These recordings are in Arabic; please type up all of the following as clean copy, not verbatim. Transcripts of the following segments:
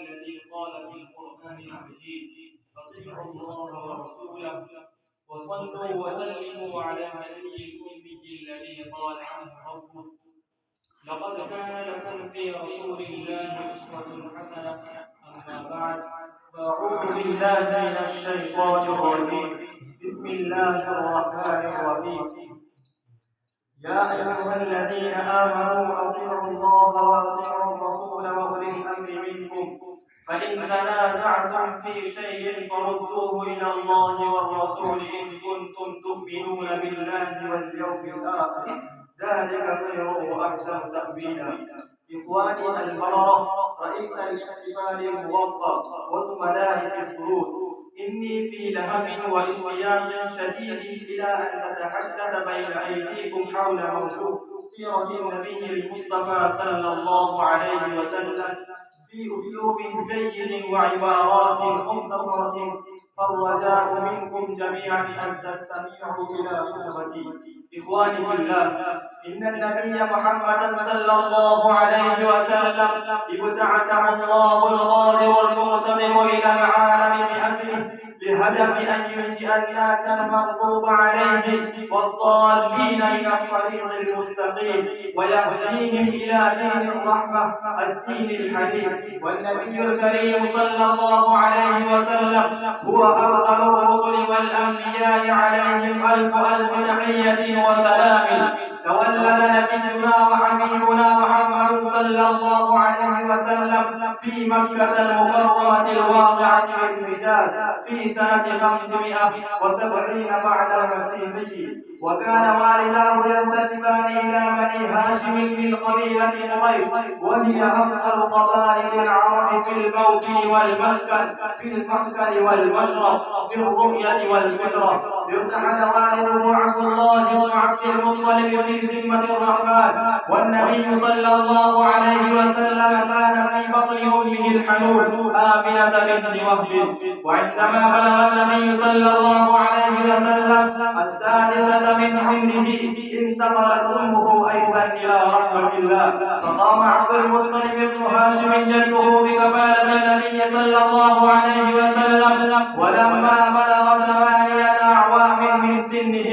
الذي قال في القرآن المجيد: أطيعوا الله ورسوله وصلوا وسلموا على النبي الأمي الذي قال عنه ربه: لقد كان لكم في رسول الله أسوة حسنة. أما بعد، فأعوذ بالله من الشيطان الرجيم. بسم الله الرحمن الرحيم. يا أيها الذين آمنوا أطيعوا الله وأطيعوا الرسول وأولي الأمر منكم، فإن تنازعتم في شيء فردوه إلى الله والرسول إن كنتم تؤمنون بالله واليوم الآخر، ذلك خير وأحسن تأويلا. إخواني البررة، رئيس الاحتفال الموقر وزملائي في الدروس، إني في لهب واشتياق شديد إلى أن نتحدث بين أيديكم حول موضوع سيرة النبي المصطفى صلى الله عليه وسلم في أسلوب جيد وعبارات مختصرة، فالرجاء منكم جميعا أن تستمعوا إلى خطبتي. إخواني في الله، إن النبي محمدا صلى الله عليه وسلم ابتعثه الله القادر المقتدر إلى العالم بأسره بهدف أن ينجئ الناس المغضوب عليهم والضالين إلى الطريق المستقيم، ويهديهم إلى دين الرحمة الدين الحنيف. والنبي الكريم صلى الله عليه وسلم هو أفضل الرسل والأنبياء عليهم ألف تحية وسلام. تولد نبينا وحبيبنا محمد صلى الله عليه وسلم في مكة المكرمة الواقعة بالحجاز في سنة 570 بعد المسيح، وكان والداه ينتسبان إلى بني هاشم من قبيلة قريش، وهي أفضل قبائل العرب في الموطن والمسكن، في المأكل والمشرب، في الرؤية والفكرة. ارتحل والده عبد الله بن عبد المطلب في ذمة الرحمن، والنبي صلى الله عليه وسلم كان في بطن أمه الحنون آمنة بنت وهب. وعندما بلغ النبي صلى الله عليه وسلم السادسة من عمره انتقلت أمه أيضا إلى رحمة الله، فقام عبد المطلب بن هاشم جده بكفالة النبي صلى الله عليه وسلم. ولما بلغ 8 أعوام من سنه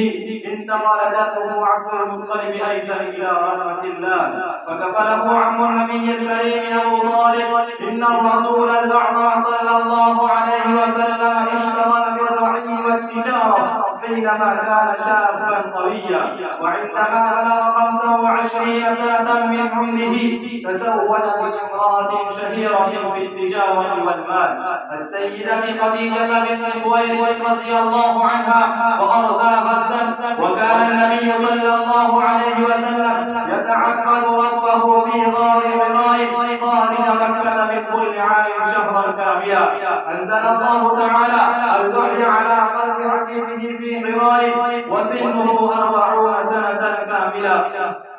انتقل جده عبد المطلب أيضا إلى رحمة الله، فكفله عم النبي الكريم أبو طالب. إن الرسول الأعظم صلى الله عليه وسلم اشتغل بالرعي والتجارة حينما كان شابا طريا، وعندما بلغ 25 سنة من عمره تزوج بامرأة شهيرة في التجارة والمال، السيدة خديجة بنت خويلد رضي الله عنها وأرضاها الزهد. وكان النبي صلى الله عليه وسلم يتعبد ربه في غار حراء خارج مكة من كل عام شهرا كاملا. أنزل الله تعالى الوحي على قلب حبيبه في حراء وسنه 40 سنة كاملة،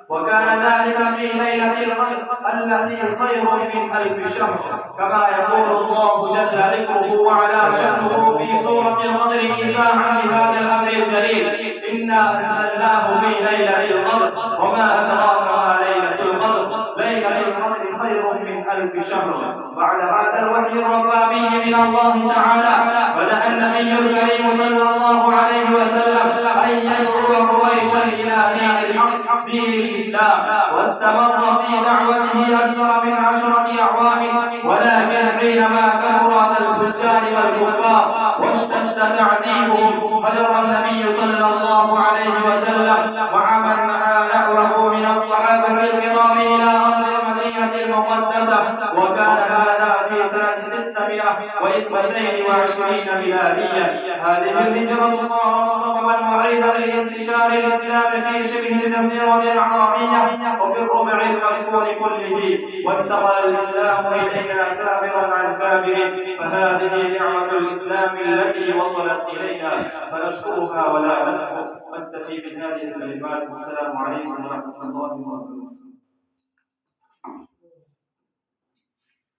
وكان ذلك في ليلة القدر التي خير من 1000 شهر، كما يقول الله جل ذكره وعلى شأنه في سورة القدر إيضاحا لهذا الأمر الجليل: إنا أنزلناه في ليلة القدر وما أدراك ما ليلة القدر، ليلة القدر خير من 1000 شهر. بعد هذا الوحي الرباني من الله تعالى بدأ النبي الكريم صلى الله عليه وسلم أن يدعو قريشا إلى دين الحق دين الإسلام، واستمر في دعوته أكثر من 10 أعوام. ولكن حينما كثرت الفجار والكفار واشتد تعذيبهم هجر النبي صلى الله عليه وسلم مع من معه نحوه من الصحابة الكرام إلى أرض المدينة المقدسة، وكان هذا في سنة 622 ميلادية. هذه الهجرة صارت سببا وعيدا لانتشار الإسلام في شبه الجزيرة العربية وفي الربع المسكون كله، وانتقل الإسلام إلينا كابرا عن كابر، فهذه نعمة الإسلام التي وصلت إلينا فنشكرها ولا نكفر. أكتفي بهذه الكلمات، والسلام عليكم ورحمة الله وبركاته.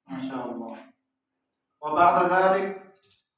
ما شاء الله. وبعد ذلك